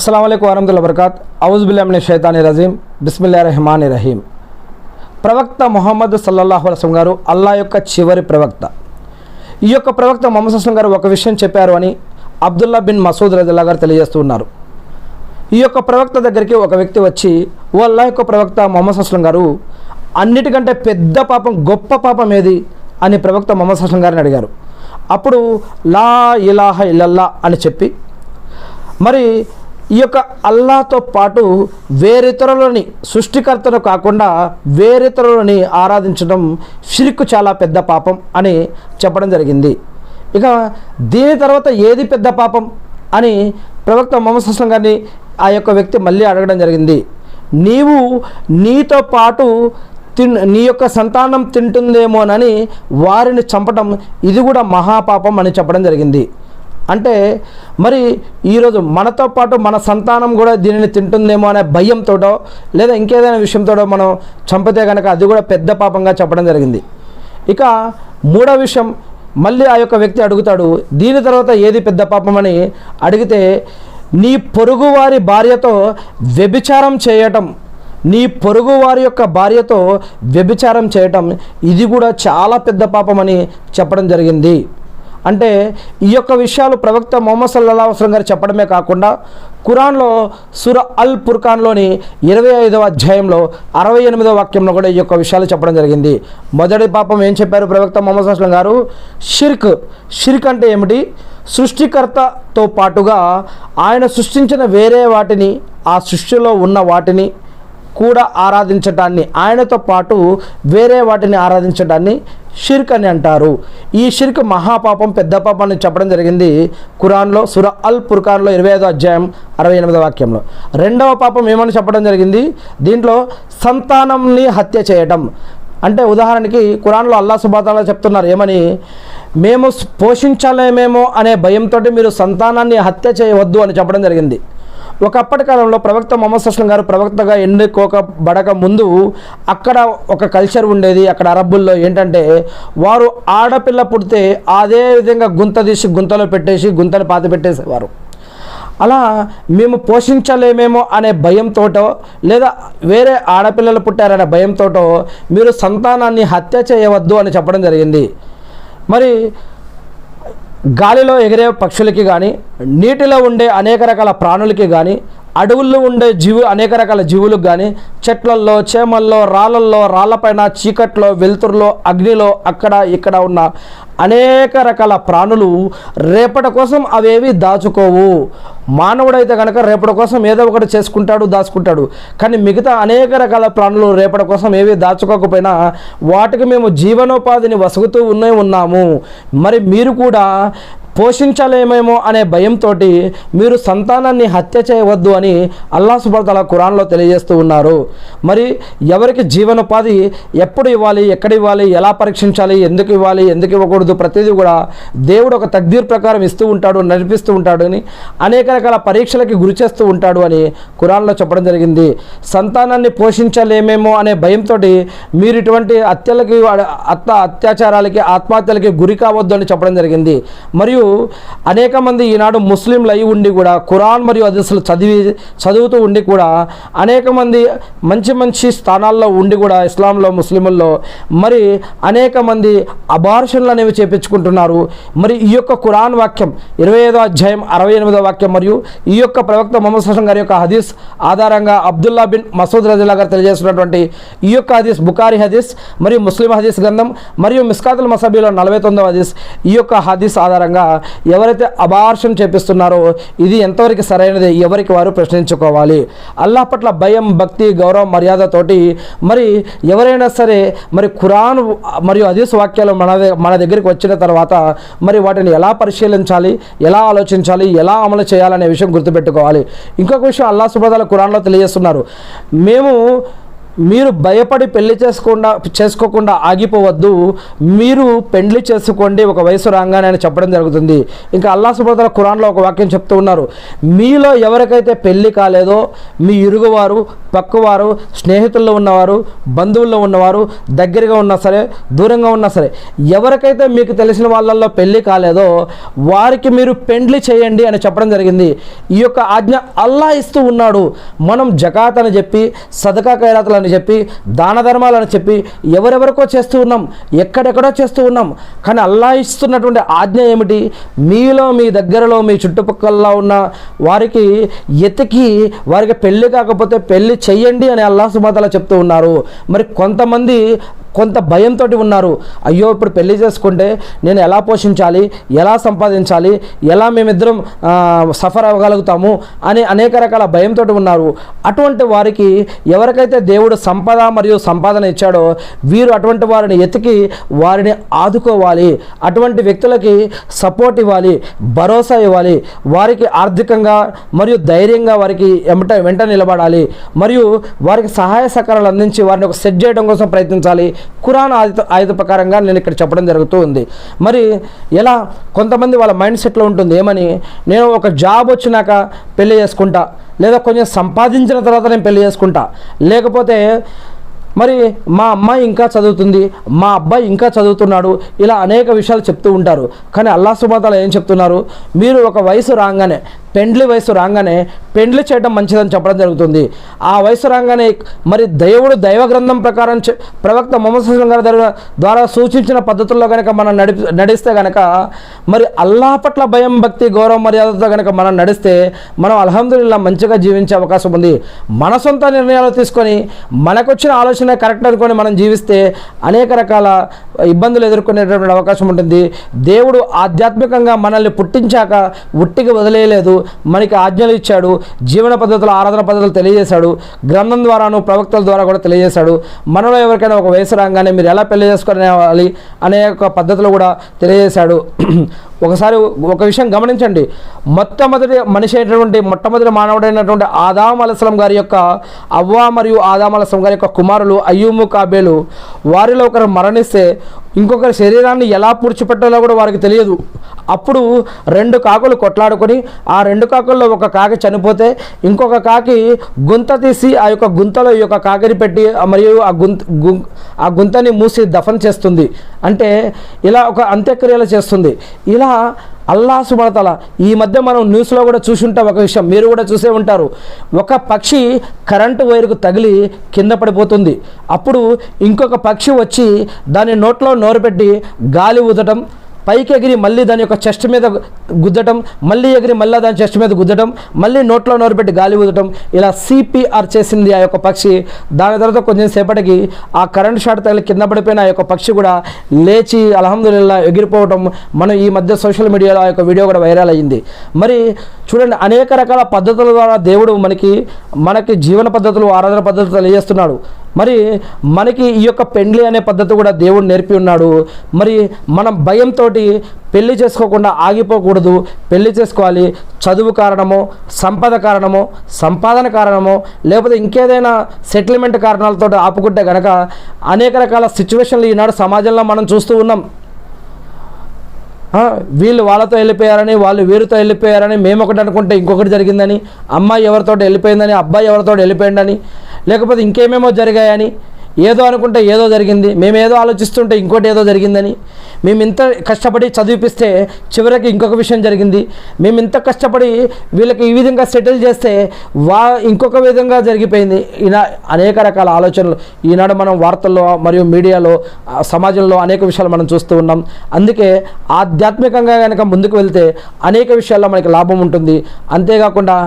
अस्सलाम वालेकुम वरहमतुल्लाहि वबरकात औज़ु बिल्लाहि मिनश शैतानिर रजीम बिस्मिल्लाहिर रहमानिर रहीम। ప్రవక్త ముహమ్మద్ సల్లల్లాహు అలైహి వసల్లం గారు అల్లా యొక్క చివరి ప్రవక్త. ఈ యొక్క ప్రవక్త ముహమ్మద్ సల్లల్లాహు అలైహి వసల్లం గారు ఒక విషయం చెప్పారు అని అబ్దుల్లా బిన్ మసూద్ రదియల్లాహు గారు తెలియజేస్తూ ఉన్నారు. ఈ యొక్క ప్రవక్త దగ్గరికి ఒక వ్యక్తి వచ్చి, ఓ అల్లా యొక్క ప్రవక్త ముహమ్మద్ సల్లల్లాహు అలైహి వసల్లం గారు, అన్నిటికంటే పెద్ద పాపం, గొప్ప పాపం ఏది అని ప్రవక్త ముహమ్మద్ సల్లల్లాహు అలైహి వసల్లం గారిని అడిగారు. అప్పుడు లా ఇలాహ ఇల్లల్లా అని చెప్పి, మరి ఈ యొక్క అల్లాహతో పాటు వేరితరులని, సృష్టికర్తను కాకుండా వేరితరులని ఆరాధించడం షిర్క్ చాలా పెద్ద పాపం అని చెప్పడం జరిగింది. ఇక దీని తర్వాత ఏది పెద్ద పాపం అని ప్రవక్త ముహమ్మద్ సల్లల్లాహు అలైహి వసల్లం గారిని ఆ యొక్క వ్యక్తి మళ్ళీ అడగడం జరిగింది. నీవు నీతో పాటు నీ యొక్క సంతానం తింటుందేమోనని వారిని చంపడం, ఇది కూడా మహాపాపం అని చెప్పడం జరిగింది. అంటే మరి ఈరోజు మనతో పాటు మన సంతానం కూడా దీనిని తింటుందేమో అనే భయంతోటో లేదా ఇంకేదైనా విషయంతోటో మనం చంపితే కనుక అది కూడా పెద్ద పాపంగా చెప్పడం జరిగింది. ఇక మూడో విషయం మళ్ళీ ఆ యొక్క వ్యక్తి అడుగుతాడు, దీని తర్వాత ఏది పెద్ద పాపం అని అడిగితే, నీ పొరుగువారి భార్యతో వ్యభిచారం చేయటం, నీ పొరుగువారి యొక్క భార్యతో వ్యభిచారం చేయటం, ఇది కూడా చాలా పెద్ద పాపం అని చెప్పడం జరిగింది. అంటే ఈ యొక్క విషయాలు ప్రవక్త ముహమ్మద్ సల్లల్లాహు అలైహి వసల్లం గారు చెప్పడమే కాకుండా ఖురాన్లో సూరా అల్ ఫుర్ఖాన్లోని 25వ అధ్యాయంలో 68వ వాక్యంలో కూడా ఈ యొక్క విషయాలు చెప్పడం జరిగింది. మొదటి పాపం ఏం చెప్పారు ప్రవక్త ముహమ్మద్ సల్లల్లాహు అలైహి వసల్లం గారు? షిర్క్ అంటే ఏమిటి? సృష్టికర్తతో పాటుగా ఆయన సృష్టించిన వేరే వాటిని, ఆ సృష్టిలో ఉన్న వాటిని కూడా ఆరాధించటాన్ని, ఆయనతో పాటు వేరే వాటిని ఆరాధించడాన్ని షిర్క్ అని అంటారు. ఈ షిర్క్ మహాపాపం, పెద్ద పాపం అని చెప్పడం జరిగింది ఖురాన్లో సూరా అల్ ఫుర్ఖాన్లో 25వ అధ్యాయం 68వ వాక్యంలో. రెండవ పాపం ఏమని చెప్పడం జరిగింది? దీంట్లో సంతానంని హత్య చేయటం. అంటే ఉదాహరణకి ఖురాన్లో అల్లాహ్ సుబ్హానహు వ తఆలా చెప్తున్నారు ఏమని, మేము పోషించలేమేమో అనే భయంతో మీరు సంతానాన్ని హత్య చేయవద్దు అని చెప్పడం జరిగింది. ఒకప్పటి కాలంలో ప్రవక్త ముహమ్మద్ సల్లల్లాహు అలైహి వసల్లం గారు ప్రవక్తగా ఎన్నుకోబడక ముందు అక్కడ ఒక కల్చర్ ఉండేది. అక్కడ అరబ్బుల్లో ఏంటంటే, వారు ఆడపిల్ల పుడితే అదే విధంగా గుంత తీసి గుంతలో పెట్టేసి గుంతను పాతి పెట్టేసేవారు. అలా మేము పోషించలేమేమో అనే భయంతోటో లేదా వేరే ఆడపిల్లలు పుట్టారనే భయంతోటో మీరు సంతానాన్ని హత్య చేయవద్దు అని చెప్పడం జరిగింది. మరి గాలిలో ఎగిరే పక్షులకి కానీ, నీటిలో ఉండే అనేక రకాల ప్రాణులకి కానీ, అడవుల్లో ఉండే అనేక రకాల జీవులకు కానీ, చెట్లల్లో, చేమల్లో, రాళ్ళల్లో, రాళ్ళపైన, చీకట్లో, వెలుతురులో, అగ్నిలో, అక్కడ ఇక్కడ ఉన్న అనేక రకాల ప్రాణులు రేపటి కోసం అవేవి దాచుకోవు. మానవుడైతే కనుక రేపటి కోసం ఏదో ఒకటి చేసుకుంటాడు, దాచుకుంటాడు. కానీ మిగతా అనేక రకాల ప్రాణులు రేపటి కోసం ఏవి దాచుకోకపోయినా వాటికి మేము జీవనోపాధిని వసుగుతూ ఉన్నాము. మరి మీరు కూడా పోషించలేమేమో అనే భయంతో మీరు సంతానాన్ని హత్య చేయవద్దు అని అల్లాహ్ సుబ్హానహు వ తఆలా ఖురాన్లో తెలియజేస్తూ ఉన్నారు. మరి ఎవరికి జీవనోపాధి ఎప్పుడు ఇవ్వాలి, ఎక్కడ ఇవ్వాలి, ఎలా పరీక్షించాలి, ఎందుకు ఇవ్వాలి, ఎందుకు ఇవ్వకూడదు, ప్రతిదీ కూడా దేవుడు ఒక తక్దీర్ ప్రకారం ఇస్తూ ఉంటాడు, నడిపిస్తూ ఉంటాడు అని, అనేక రకాల పరీక్షలకి గురి చేస్తూ ఉంటాడు అని ఖురాన్లో చెప్పడం జరిగింది. సంతానాన్ని పోషించలేమేమో అనే భయంతో మీరు ఇటువంటి అత్యాచారాలకి, ఆత్మహత్యలకి గురి కావద్దు అని చెప్పడం జరిగింది. మరియు అనేక మంది ఈనాడు ముస్లింలు అయి ఉండి కూడా ఖురాన్ మరియు హదీసులు చదువుతూ ఉండి కూడా అనేక మంది మంచి స్థానాల్లో ఉండి కూడా ఇస్లాంలో, ముస్లింల్లో మరి అనేక మంది అబార్షన్లు అనేవి చేపించుకుంటున్నారు. మరి ఈ యొక్క ఖురాన్ వాక్యం 25వ అధ్యాయం 68వ వాక్యం మరియు ఈ యొక్క ప్రవక్త ముహమ్మద్ సల్లల్లాహు అలైహి వసల్లం గారి యొక్క హదీస్ ఆధారంగా అబ్దుల్లా బిన్ మసూద్ రదియల్లాహు గారు తెలియజేస్తున్నటువంటి ఈ యొక్క హదీస్ బుఖారీ హదీస్ మరియు ముస్లిం హదీస్ గ్రంథం మరియు మిస్కాతుల్ మసబీలో 49వ హదీస్, ఈ యొక్క హదీస్ ఆధారంగా ఎవరైతే అబార్షన్ చేపిస్తున్నారో ఇది ఎంతవరకు సరైనది ఎవరికి వారు ప్రశ్నించుకోవాలి. అల్లాహ్ పట్ల భయం, భక్తి, గౌరవం, మర్యాదతోటి మరి ఎవరైనా సరే మరి ఖురాన్ మరియు హదీస్ వాక్యాలు మన దగ్గరికి వచ్చిన తర్వాత మరి వాటిని ఎలా పరిశీలించాలి, ఎలా ఆలోచించాలి, ఎలా అమలు చేయాలనే విషయం గుర్తుపెట్టుకోవాలి. ఇంకొక విషయం అల్లాహ్ సుబ్హానహు వ తఆలా ఖురాన్లో తెలియజేస్తున్నారు, మీరు భయపడి పెళ్లి చేసుకోకుండా ఆగిపోవద్దు, మీరు పెళ్లి చేసుకోండి ఒక వయసు రాగానే అని చెప్పడం జరుగుతుంది. ఇంకా అల్లాహ్ సుబ్హానహు వ తఆలా ఖురాన్లో ఒక వాక్యం చెప్తూ ఉన్నారు, మీలో ఎవరికైతే పెళ్లి కాలేదో మీ ఇరుగువారు పక్కవారు, స్నేహితుల్లో ఉన్నవారు, బంధువుల్లో ఉన్నవారు, దగ్గరగా ఉన్నా సరే దూరంగా ఉన్నా సరే ఎవరికైతే మీకు తెలిసిన వాళ్ళల్లో పెళ్లి కాలేదో వారికి మీరు పెండ్లి చేయండి అని చెప్పడం జరిగింది. ఈ యొక్క ఆజ్ఞ అల్లా ఇస్తూ ఉన్నాడు. మనం జకాత్ అని చెప్పి, సదకా ఖైరాతులు అని చెప్పి, దాన ధర్మాలు అని చెప్పి ఎవరెవరికో చేస్తూ ఉన్నాం, ఎక్కడెక్కడో చేస్తూ ఉన్నాం. కానీ అల్లా ఇస్తున్నటువంటి ఆజ్ఞ ఏమిటి? మీలో, మీ దగ్గరలో, మీ చుట్టుపక్కల ఉన్న వారికి ఎతికి వారికి పెళ్లి కాకపోతే పెళ్లి చెయ్యండి అని అల్లాహ్ సుబ్హానహు వ తఆలా చెప్తూ ఉన్నారు. మరి కొంతమంది కొంత భయంతో ఉన్నారు. అయ్యో ఇప్పుడు పెళ్లి చేసుకుంటే నేను ఎలా పోషించాలి, ఎలా సంపాదించాలి, ఎలా మేమిద్దరం సఫర్ అవ్వగలుగుతాము అని అనేక రకాల భయంతో ఉన్నారు. అటువంటి వారికి ఎవరికైతే దేవుడు సంపద మరియు సంపాదన ఇచ్చాడో వీరు అటువంటి వారిని ఎతికి వారిని ఆదుకోవాలి. అటువంటి వ్యక్తులకి సపోర్ట్ ఇవ్వాలి, భరోసా ఇవ్వాలి. వారికి ఆర్థికంగా మరియు ధైర్యంగా వారికి వెంట నిలబడాలి. మరియు వారికి సహాయ సహకారాలు అందించి వారిని ఒక సెట్ చేయడం కోసం ప్రయత్నించాలి. ఖురాన్ ఆయత ప్రకారంగా నేను ఇక్కడ చెప్పడం జరుగుతూ ఉంది. మరి ఎలా కొంతమంది వాళ్ళ మైండ్ సెట్లో ఉంటుంది ఏమని, నేను ఒక జాబ్ వచ్చినాక పెళ్లి చేసుకుంటా, లేదా కొంచెం సంపాదించిన తర్వాత నేను పెళ్లి చేసుకుంటా, లేకపోతే మరి మా అమ్మాయి ఇంకా చదువుతుంది, మా అబ్బాయి ఇంకా చదువుతున్నాడు, ఇలా అనేక విషయాలు చెప్తూ ఉంటారు. కానీ అల్లాహ్ సుబ్హానహు వ తఆలా ఏం చెప్తున్నారు? మీరు ఒక వయసు రాగానే, పెండ్లి వయసు రాగానే పెండ్లి చేయడం మంచిదని చెప్పడం జరుగుతుంది. ఆ వయసు రాగానే మరి దేవుడు దైవ గ్రంథం ప్రకారం ప్రవక్త ముహమ్మద్ సల్లల్లాహు అలైహి వసల్లం ద్వారా సూచించిన పద్ధతుల్లో కనుక మనం నడిస్తే కనుక మరి అల్లాహ్ పట్ల భయం, భక్తి, గౌరవ మర్యాదతో కనుక మనం నడిస్తే మనం అల్హమ్దులిల్లాహ్ మంచిగా జీవించే అవకాశం ఉంది. మన సొంత నిర్ణయాలు తీసుకొని మనకొచ్చిన ఆలోచన కరెక్ట్ అనుకొని మనం జీవిస్తే అనేక రకాల ఇబ్బందులు ఎదుర్కొనేటటువంటి అవకాశం ఉంటుంది. దేవుడు ఆధ్యాత్మికంగా మనల్ని పుట్టించాక ఉట్టికి వదిలేయలేదు, మనకి ఆజ్ఞలు ఇచ్చాడు, జీవన పద్ధతులు, ఆరాధన పద్ధతులు తెలియజేశాడు, గ్రంథం ద్వారాను ప్రవక్తల ద్వారా కూడా తెలియజేశాడు. మనలో ఎవరికైనా ఒక వయసు రాగానే మీరు ఎలా పెళ్లి చేసుకోవాలి అనే ఒక పద్ధతులు కూడా తెలియజేశాడు. ఒకసారి ఒక విషయం గమనించండి. మొట్టమొదటి మనిషి అయినటువంటి మొట్టమొదటి మానవుడైనటువంటి ఆదాం అలైహిస్సలాం గారి యొక్క అవ్వా మరియు ఆదాం అలైహిస్సలాం గారి యొక్క కుమారులు అయ్యూము, కాబేలు, వారిలో ఒకరు మరణిస్తే ఇంకొకరి శరీరాన్ని ఎలా పూడ్చిపెట్టాలో కూడా వారికి తెలియదు. అప్పుడు రెండు కాకులు కొట్లాడుకొని ఆ రెండు కాకుల్లో ఒక కాకి చనిపోతే ఇంకొక కాకి గుంత తీసి ఆ యొక్క గుంతలో ఈ యొక్క కాకిని పెట్టి మరియు ఆ గుంతని మూసి దఫన్ చేస్తుంది. అంటే ఇలా ఒక అంత్యక్రియలు చేస్తుంది. ఇలా అల్లాహ్ సుబ్హానహు వ తఆలా ఈ మధ్య మనం న్యూస్లో కూడా చూసుంటాం. ఒక విషయం మీరు కూడా చూసే ఉంటారు. ఒక పక్షి కరెంటు వైరుకు తగిలి కింద పడిపోతుంది. అప్పుడు ఇంకొక పక్షి వచ్చి దాని నోట్లో నోరు పెట్టి గాలి ఊదటం, పైకి ఎగిరి మళ్ళీ దాని యొక్క చెస్ట్ మీద గుద్దటం, మళ్ళీ ఎగిరి మళ్ళీ దాని చెస్ట్ మీద గుద్దటం, మళ్ళీ నోట్లో నోరు పెట్టి గాలి ఊదటం, ఇలా సిపిఆర్ చేసింది ఆ యొక్క పక్షి. దాని తర్వాత కొంచెం సేపటికి ఆ కరెంట్ షాట్ తగిలి కింద పడిపోయిన ఆ యొక్క పక్షి కూడా లేచి అల్హమ్దులిల్లాహ్ ఎగిరిపోవటం మనం ఈ మధ్య సోషల్ మీడియాలో ఆ యొక్క వీడియో కూడా వైరల్ అయ్యింది. మరి చూడండి, అనేక రకాల పద్ధతుల ద్వారా దేవుడు మనకి జీవన పద్ధతులు, ఆరాధన పద్ధతులు తెలియజేస్తున్నాడు. మరి మనకి ఈ యొక్క పెండ్లి అనే పద్ధతి కూడా దేవుడు నేర్పి ఉన్నాడు. మరి మనం భయంతో పెళ్లి చేసుకోకుండా ఆగిపోకూడదు, పెళ్లి చేసుకోవాలి. చదువు కారణమో, సంపద కారణమో, సంపాదన కారణమో, లేకపోతే ఇంకేదైనా సెటిల్మెంట్ కారణాలతో ఆపుకుంటే కనుక అనేక రకాల సిచ్యువేషన్లు ఈనాడు సమాజంలో మనం చూస్తూ ఉన్నాం. వీళ్ళు వాళ్ళతో వెళ్ళిపోయారని, వాళ్ళు వీరితో వెళ్ళిపోయారని, మేము ఒకటి అనుకుంటే ఇంకొకటి జరిగిందని, అమ్మాయి ఎవరితో వెళ్ళిపోయిందని, అబ్బాయి ఎవరితో వెళ్ళిపోయిందని, లేకపోతే ఇంకేమేమో జరిగాయని, ఏదో అనుకుంటే ఏదో జరిగింది, మేమేదో ఆలోచిస్తుంటే ఇంకోటి ఏదో జరిగిందని, మేము ఇంత కష్టపడి చదివిపిస్తే చివరికి ఇంకొక విషయం జరిగింది, మేము ఇంత కష్టపడి వీళ్ళకి ఈ విధంగా సెటిల్ చేస్తే ఇంకొక విధంగా జరిగిపోయింది. అనేక రకాల ఆలోచనలు ఈనాడు మనం వార్తల్లో మరియు మీడియాలో, సమాజంలో అనేక విషయాలు మనం చూస్తూ ఉన్నాం. అందుకే ఆధ్యాత్మికంగా కనుక ముందుకు వెళ్తే అనేక విషయాల్లో మనకి లాభం ఉంటుంది. అంతేకాకుండా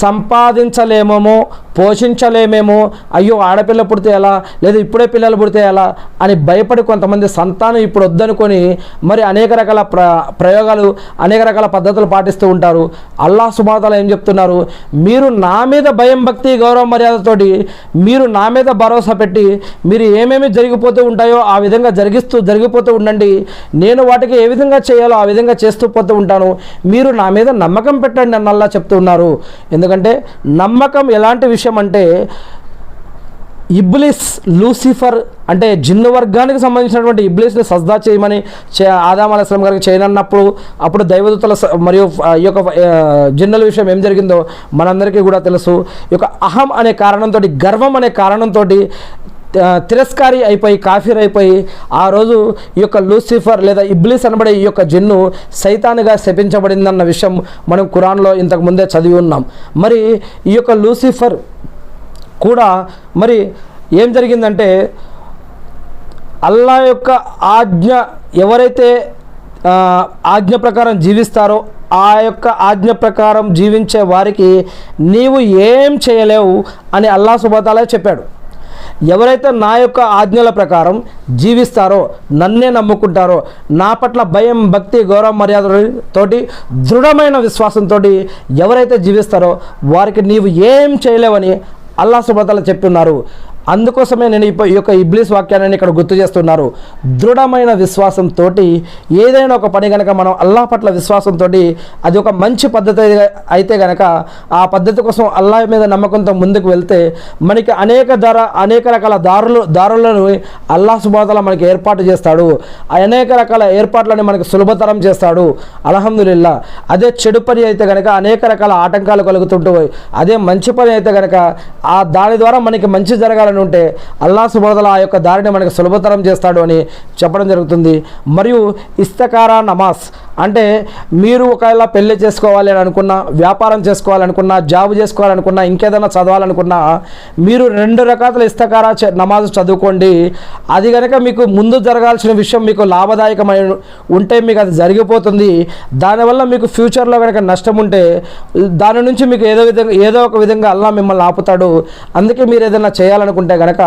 సంపాదించలేమేమో, పోషించలేమేమో, అయ్యో ఆడపిల్ల పుడితే ఎలా, లేదా ఇప్పుడే పిల్లలు పుడితే ఎలా అని భయపడి కొంతమంది సంతానం ఇప్పుడు వద్దనుకొని మరి అనేక రకాల ప్రయోగాలు, అనేక రకాల పద్ధతులు పాటిస్తూ ఉంటారు. అల్లాహ్ సుబ్హానహు వ తఆలా ఏం చెప్తున్నారు? మీరు నా మీద భయం, భక్తి, గౌరవ మర్యాదతోటి మీరు నా మీద భరోసా పెట్టి మీరు ఏమేమి జరిగిపోతూ ఉంటాయో ఆ విధంగా జరిగిపోతూ ఉండండి. నేను వాటికి ఏ విధంగా చేయాలో ఆ విధంగా చేస్తూ పోతూ ఉంటాను. మీరు నా మీద నమ్మకం పెట్టండి అని అల్లాహ్ చెప్తున్నారు. ఎందుకంటే నమ్మకం ఎలాంటి విషయం అంటే ఇబ్లీస్, లూసిఫర్ అంటే జిన్ను వర్గానికి సంబంధించినటువంటి ఇబ్లీస్ని సజ్దా చేయమని ఆదాం అలైహిస్సలాం గారికి చేయనన్నప్పుడు అప్పుడు దైవదూతల మరియు ఈ యొక్క జిన్నుల విషయం ఏం జరిగిందో మనందరికీ కూడా తెలుసు. ఈ యొక్క అహం అనే కారణంతో, గర్వం అనే కారణంతో తిరస్కారి అయిపోయి, కాఫీర్ అయిపోయి ఆ రోజు ఈ యొక్క లూసిఫర్ లేదా ఇబ్లీస్ అనబడే ఈ యొక్క జిన్ను సైతానుగా శపించబడిందన్న విషయం మనం ఖురాన్లో ఇంతకు ముందే చదివి ఉన్నాం. మరి ఈ యొక్క లూసిఫర్ కూడా మరి ఏం జరిగిందంటే, అల్లా యొక్క ఆజ్ఞ ఎవరైతే ఆజ్ఞ ప్రకారం జీవిస్తారో ఆ యొక్క ఆజ్ఞ ప్రకారం జీవించే వారికి నీవు ఏం చేయలేవు అని అల్లాహ్ సుబ్హానహు వ తఆలా చెప్పాడు. ఎవరైతే నా యొక్క ఆజ్ఞల ప్రకారం జీవిస్తారో, నన్నే నమ్ముకుంటారో, నా పట్ల భయం, భక్తి, గౌరవం, మర్యాదతోటి దృఢమైన విశ్వాసంతో ఎవరైతే జీవిస్తారో వారికి నీవు ఏం చేయలేవని అల్లాహ్ సుబ్హానహు వ తఆలా చెప్తున్నారు. అందుకోసమే నేను ఈ యొక్క ఇబ్లీస్ వాక్యాన్ని ఇక్కడ గుర్తు చేస్తున్నారు. దృఢమైన విశ్వాసంతో ఏదైనా ఒక పని కనుక మనం అల్లాహ్ పట్ల విశ్వాసంతో అది ఒక మంచి పద్ధతి అయితే కనుక ఆ పద్ధతి కోసం అల్లాహ్ మీద నమ్మకంతో ముందుకు వెళ్తే మనకి అనేక రకాల దారులను అల్లాహ్ సుబ్హానహు వ తఆలా మనకి ఏర్పాటు చేస్తాడు. అనేక రకాల ఏర్పాట్లను మనకు సులభతరం చేస్తాడు. అల్హమ్దులిల్లా. అదే చెడు పని అయితే కనుక అనేక రకాల ఆటంకాలు కలుగుతుంటాయి. అదే మంచి పని అయితే కనుక దాని ద్వారా మనకి మంచి జరగాలని ఉంటే అల్లాహ్ సుబ్హానహు వ తఆలా ఆ యొక్క దారిని మనకు సులభతరం చేస్తాడు అని చెప్పడం జరుగుతుంది. మరియు ఇస్తఖారా నమాజ్ అంటే మీరు ఒకవేళ పెళ్లి చేసుకోవాలి అని అనుకున్నా, వ్యాపారం చేసుకోవాలనుకున్నా, జాబ్ చేసుకోవాలనుకున్నా, ఇంకేదైనా చదవాలనుకున్నా మీరు 2 రకాల ఇస్తఖారా నమాజ్ చదువుకోండి. అది కనుక మీకు ముందు జరగాల్సిన విషయం మీకు లాభదాయకమై ఉంటే మీకు అది జరిగిపోతుంది. దానివల్ల మీకు ఫ్యూచర్లో కనుక నష్టం ఉంటే దాని నుంచి మీకు ఏదో ఒక విధంగా అల్లాహ్ మిమ్మల్ని ఆపుతాడు. అందుకే మీరు ఏదైనా చేయాలనుకుంటే కనుక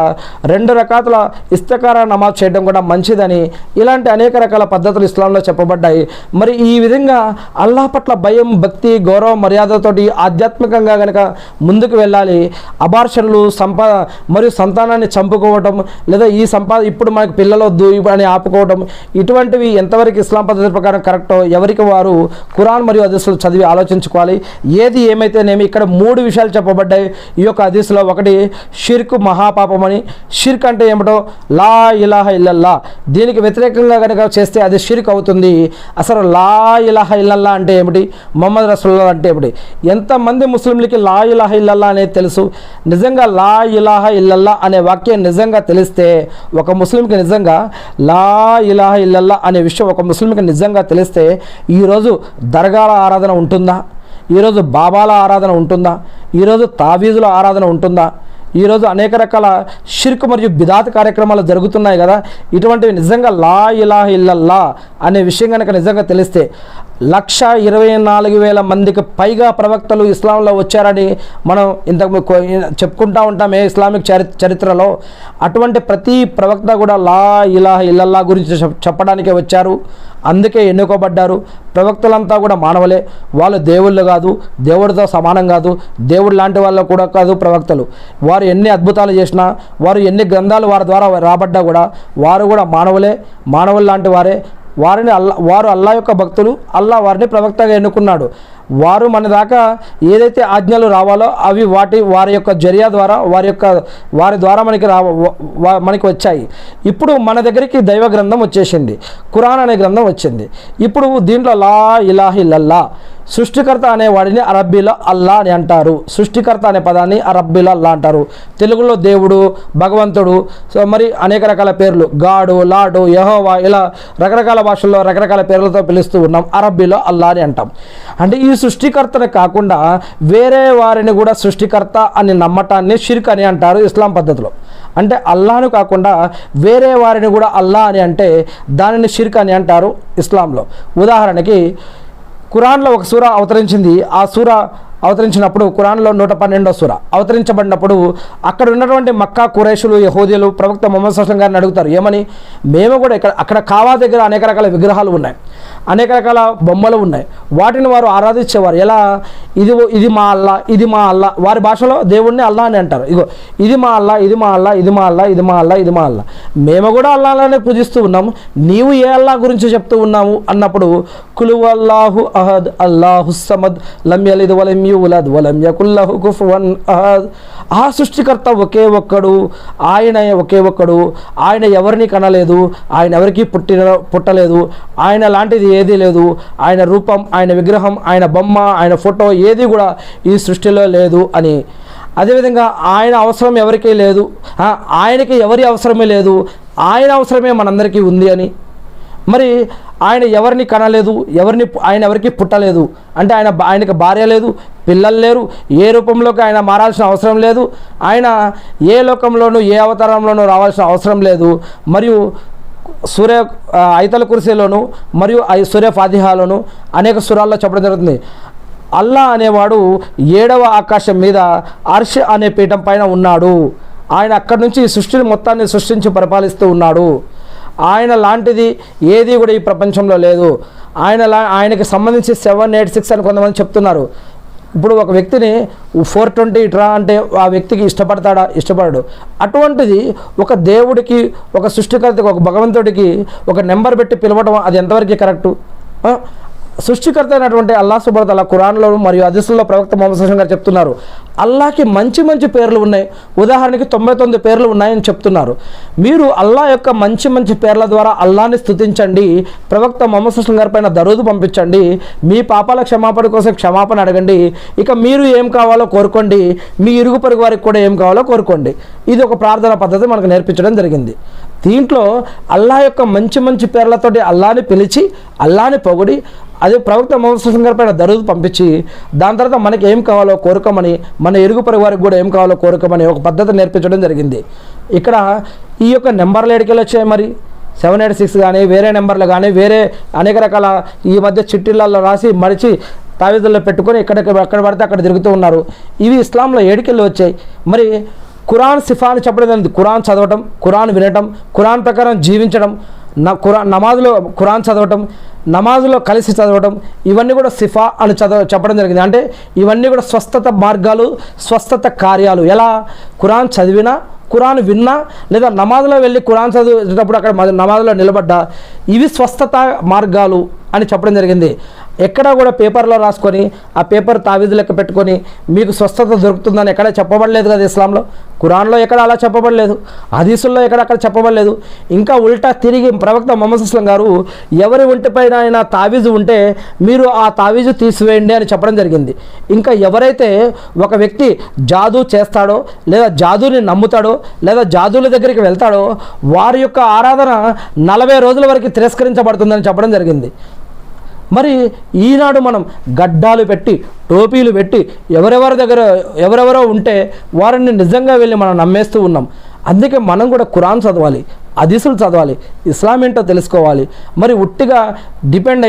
2 రకాల ఇస్తఖారా నమాజ్ చేయడం కూడా మంచిదని ఇలాంటి అనేక రకాల పద్ధతులు ఇస్లాంలో చెప్పబడ్డాయి. మరి ఈ విధంగా అల్లాహ్ పట్ల భయం, భక్తి, గౌరవం, మర్యాదతోటి ఆధ్యాత్మికంగా కనుక ముందుకు వెళ్ళాలి. అబార్షన్లు, మరియు సంతానాన్ని చంపుకోవటం లేదా ఇప్పుడు మనకి పిల్లలు వద్దు అని ఆపుకోవటం ఇటువంటివి ఎంతవరకు ఇస్లాం పద్ధతి ప్రకారం కరెక్టో ఎవరికి వారు ఖురాన్ మరియు హదీసులు చదివి ఆలోచించుకోవాలి. ఏది ఏమైతేనేమి ఇక్కడ 3 విషయాలు చెప్పబడ్డాయి ఈ యొక్క హదీసులో. ఒకటి షిర్క్ మహాపాపం అని. షిర్క్ అంటే ఏమిటో లా ఇలాహ ఇల్లల్లా, దీనికి వ్యతిరేకంగా కనుక చేస్తే అది షిర్క్ అవుతుంది. అసలు లా ఇలాహ ఇల్లల్లా అంటే ఏమిటి, ముహమ్మద్ రసూలుల్లాహ్ అంటే ఏమిటి? ఎంతమంది ముస్లింలకి లా ఇలాహ ఇల్లల్లా అనేది తెలుసు? నిజంగా లా ఇలాహ ఇల్లల్లా అనే వాక్యం నిజంగా తెలిస్తే ఒక ముస్లింకి నిజంగా లా ఇలాహ ఇల్లల్లా అనే విషయం ఒక ముస్లింకి నిజంగా తెలిస్తే ఈరోజు దర్గాల ఆరాధన ఉంటుందా? ఈరోజు బాబాల ఆరాధన ఉంటుందా? ఈరోజు తావీజుల ఆరాధన ఉంటుందా? ఈరోజు అనేక రకాల షిర్క్ మరియు బిదాత్ కార్యక్రమాలు జరుగుతున్నాయి కదా. ఇటువంటివి నిజంగా లా ఇలాహ ఇల్లల్లా అనే విషయం కనుక నిజంగా తెలిస్తే 124,000 మందికి పైగా ప్రవక్తలు ఇస్లాంలో వచ్చారని మనం ఇంతకు చెప్పుకుంటూ ఉంటామే ఇస్లామిక్ చరిత్రలో. అటువంటి ప్రతి ప్రవక్త కూడా లా ఇలాహ ఇల్లల్లా గురించి చెప్పడానికే వచ్చారు. అందుకే ఎన్నుకోబడ్డారు. ప్రవక్తలంతా కూడా మానవులే, వాళ్ళు దేవుళ్ళు కాదు, దేవుడితో సమానం కాదు, దేవుడు లాంటి వాళ్ళు కూడా కాదు ప్రవక్తలు. వారు ఎన్ని అద్భుతాలు చేసినా, వారు ఎన్ని గ్రంథాలు వారి ద్వారా రాబడ్డా కూడా వారు కూడా మానవులే, మానవులు లాంటి వారే. వారు అల్లా యొక్క భక్తులు. అల్లా వారిని ప్రవక్తగా ఎన్నుకున్నాడు. వారు మన దాకా ఏదైతే ఆజ్ఞలు రావాలో అవి వారి యొక్క జరియా ద్వారా వారి ద్వారా మనకి వచ్చాయి. ఇప్పుడు మన దగ్గరికి దైవ గ్రంథం వచ్చేసింది, ఖురాన్ అనే గ్రంథం వచ్చింది. ఇప్పుడు దీంట్లో లా ఇలాహ ఇల్లల్లా, సృష్టికర్త అనే వాడిని అరబ్బీలో అల్లా అని అంటారు. సృష్టికర్త అనే పదాన్ని అరబ్బీలో అల్లా అంటారు. తెలుగులో దేవుడు, భగవంతుడు, మరి అనేక రకాల పేర్లు గాడు, లాడు, యెహోవా ఇలా రకరకాల భాషల్లో రకరకాల పేర్లతో పిలుస్తూ ఉన్నాం. అరబ్బీలో అల్లా అని అంటాం. అంటే ఈ సృష్టికర్తనే కాకుండా వేరే వారిని కూడా సృష్టికర్త అని నమ్మటాన్ని షిర్క్ అని అంటారు ఇస్లాం పద్ధతిలో. అంటే అల్లాను కాకుండా వేరే వారిని కూడా అల్లా అని అంటే దానిని షిర్క్ అని అంటారు ఇస్లాంలో. ఉదాహరణకి ఖురాన్లో ఒక సూరా అవతరించింది. ఆ సూరా అవతరించినప్పుడు ఖురాన్లో 112వ సూరా అవతరించబడినప్పుడు అక్కడ ఉన్నటువంటి మక్కా కురైషులు, యహూదీలు ప్రవక్త ముహమ్మద్ సల్లల్లాహు అలైహి వసల్లం గారిని అడుగుతారు, ఏమని? మేము కూడా అక్కడ కావా దగ్గర అనేక రకాల విగ్రహాలు ఉన్నాయి. అనేక రకాల బొమ్మలు ఉన్నాయి. వాటిని వారు ఆరాధించేవారు. ఎలా? ఇది మా అల్లా, ఇది మా అల్లా. వారి భాషలో దేవుణ్ణి అల్లా అని అంటారు. ఇగో ఇది మా అల్లా, ఇది మా అల్లా, ఇది మా అల్లా, ఇది మా అల్లా, ఇది మా అల్లా. మేము కూడా అల్లానే పూజిస్తూ ఉన్నాము, నీవు ఏ అల్లా గురించి చెప్తూ ఉన్నావు అన్నప్పుడు కులు అల్లాహు అహద్ అల్లాహు సమద్ లం యలిద్ వలం యూలద్ వలం యకుల్ లహు కుఫువన్ అహద్. ఆ సృష్టికర్త ఒకే ఒక్కడు, ఆయన ఒకే ఒక్కడు, ఆయన ఎవరిని కనలేదు, ఆయన ఎవరికి పుట్టలేదు, ఆయన లాంటిది ఏదీ లేదు, ఆయన రూపం, ఆయన విగ్రహం, ఆయన బొమ్మ, ఆయన ఫోటో ఏది కూడా ఈ సృష్టిలో లేదు అని. అదేవిధంగా ఆయన అవసరం ఎవరికీ లేదు, ఆయనకి ఎవరి అవసరమే లేదు, ఆయన అవసరమే మనందరికీ ఉంది అని. మరి ఆయన ఎవరిని కనలేదు, ఆయన ఎవరికి పుట్టలేదు అంటే ఆయనకి భార్య లేదు, పిల్లలు లేరు, ఏ రూపంలోకి ఆయన మారాల్సిన అవసరం లేదు, ఆయన ఏ లోకంలోనూ ఏ అవతారంలోనూ రావాల్సిన అవసరం లేదు. మరియు ఐతల కుర్సీలోను మరియు సూర్య ఫాతిహాలోను అనేక సురాల్లో చెప్పడం జరుగుతుంది. అల్లా అనేవాడు 7వ ఆకాశం మీద అర్ష్ అనే పీఠం పైన ఉన్నాడు. ఆయన అక్కడి నుంచి ఈ సృష్టిని మొత్తాన్ని సృష్టించి పరిపాలిస్తూ ఉన్నాడు. ఆయన లాంటిది ఏది కూడా ఈ ప్రపంచంలో లేదు. ఆయనకి సంబంధించి 786 అని కొంతమంది చెప్తున్నారు. ఇప్పుడు ఒక వ్యక్తిని 420 ఇట్రా అంటే ఆ వ్యక్తికి ఇష్టపడతాడా? ఇష్టపడడు. అటువంటిది ఒక దేవుడికి, ఒక సృష్టికర్తకి, ఒక భగవంతుడికి ఒక నెంబర్ పెట్టి పిలవడం అది ఎంతవరకు కరెక్టు? సృష్టికర్త అయినటువంటి అల్లాహ్ సుబ్హానహు వ తఆలా ఖురాన్లో మరియు హదీసుల్లో ప్రవక్త ముహమ్మద్ సల్లల్లాహు అలైహి వసల్లం గారు చెప్తున్నారు, అల్లాహకి మంచి మంచి పేర్లు ఉన్నాయి. ఉదాహరణకి 99 పేర్లు ఉన్నాయని చెప్తున్నారు. మీరు అల్లాహ్ యొక్క మంచి మంచి పేర్ల ద్వారా అల్లాహ్ని స్తుతించండి, ప్రవక్త ముహమ్మద్ సల్లల్లాహు అలైహి వసల్లం గారి పైన దరూద్ పంపించండి, మీ పాపాల క్షమాపణ కోసం క్షమాపణ అడగండి, ఇక మీరు ఏం కావాలో కోరుకోండి, మీ ఇరుగు పొరుగు వారికి కూడా ఏం కావాలో కోరుకోండి. ఇది ఒక ప్రార్థన పద్ధతి మనకు నేర్పించడం జరిగింది. దీంట్లో అల్లాహ్ యొక్క మంచి మంచి పేర్లతోటి అల్లాహ్ని పిలిచి అల్లాహ్ని పొగిడి అదే ప్రవక్త ముహమ్మద్ సల్లల్లాహు అలైహి వసల్లం గారి పైన దరూద్ పంపించి దాని తర్వాత మనకి ఏం కావాలో కోరుకోమని, మన ఇరుగు పొరుగు వారికి కూడా ఏం కావాలో కోరుకోమని ఒక పద్ధతి నేర్పించడం జరిగింది. ఇక్కడ ఈ యొక్క నెంబర్లు ఎడికెళ్ళి వచ్చాయి. మరి 786 కానీ వేరే నెంబర్లు కానీ వేరే అనేక రకాల ఈ మధ్య చిట్టీలలో రాసి మడిచి తావీదుల్లో పెట్టుకొని ఎక్కడ పడితే అక్కడ తిరుగుతూ ఉన్నారు. ఇవి ఇస్లాంలో ఏడికెళ్ళి వచ్చాయి. మరి ఖురాన్ సిఫా అని చెప్పడం జరిగింది. ఖురాన్ చదవటం, ఖురాన్ వినటం, ఖురాన్ ప్రకారం జీవించడం, నమాజులో ఖురాన్ చదవటం, నమాజులో కలిసి చదవటం, ఇవన్నీ కూడా సిఫా అని చెప్పడం జరిగింది. అంటే ఇవన్నీ కూడా స్వస్థత మార్గాలు, స్వస్థత కార్యాలు. ఎలా? ఖురాన్ చదివినా, ఖురాన్ విన్నా, లేదా నమాజ్లో వెళ్ళి ఖురాన్ చదివేటప్పుడు అక్కడ నమాజ్లో నిలబడ్డా, ఇవి స్వస్థత మార్గాలు అని చెప్పడం జరిగింది. ఎక్కడా కూడా పేపర్లో రాసుకొని ఆ పేపర్ తావీదు లెక్క పెట్టుకొని మీకు స్వస్థత దొరుకుతుందని ఎక్కడ చెప్పబడలేదు కదా ఇస్లాంలో. ఖురాన్లో ఎక్కడ అలా చెప్పబడలేదు, హదీసుల్లో ఎక్కడక్కడ చెప్పబడలేదు. ఇంకా ఉల్టా తిరిగి ప్రవక్త ముహమ్మద్ సల్లల్లాహు అలైహి వసల్లం గారు ఎవరి ఒంటిపైన అయినా తావీజు ఉంటే మీరు ఆ తావీజు తీసివేయండి అని చెప్పడం జరిగింది. ఇంకా ఎవరైతే ఒక వ్యక్తి జాదూ చేస్తాడో, లేదా జాదూని నమ్ముతాడో, లేదా జాదూల దగ్గరికి వెళ్తాడో వారి యొక్క ఆరాధన 40 రోజుల వరకు తిరస్కరించబడుతుందని చెప్పడం జరిగింది. మరి ఈనాడు మనం గడ్డాలు పెట్టి, టోపీలు పెట్టి ఎవరెవరో ఉంటే వారిని నిజంగా వెళ్ళి మనం నమ్మేస్తూ ఉన్నాం. అందుకే మనం కూడా ఖురాన్ చదవాలి, హదీసులు చదవాలి, ఇస్లాం ఏంటో తెలుసుకోవాలి. మరి ఉట్టిగా డిపెండ్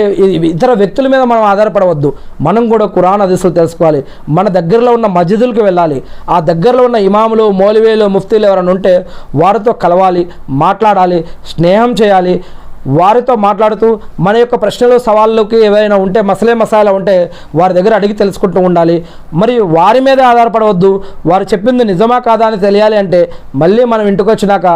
ఇతర వ్యక్తుల మీద మనం ఆధారపడవద్దు. మనం కూడా ఖురాన్ హదీసులు తెలుసుకోవాలి. మన దగ్గరలో ఉన్న మస్జిదులకు వెళ్ళాలి. ఆ దగ్గరలో ఉన్న ఇమాములు, మౌలవీలు, ముఫ్తీలు ఎవరైనా ఉంటే వారితో కలవాలి, మాట్లాడాలి, స్నేహం చేయాలి. వారితో మాట్లాడుతూ మన యొక్క ప్రశ్నలు, సవాళ్ళకి ఏవైనా ఉంటే, మసాలా ఉంటే వారి దగ్గర అడిగి తెలుసుకుంటూ ఉండాలి. మరియు వారి మీదే ఆధారపడవద్దు. వారు చెప్పింది నిజమా కాదా అని తెలియాలి అంటే మళ్ళీ మనం ఇంటికి వచ్చినాక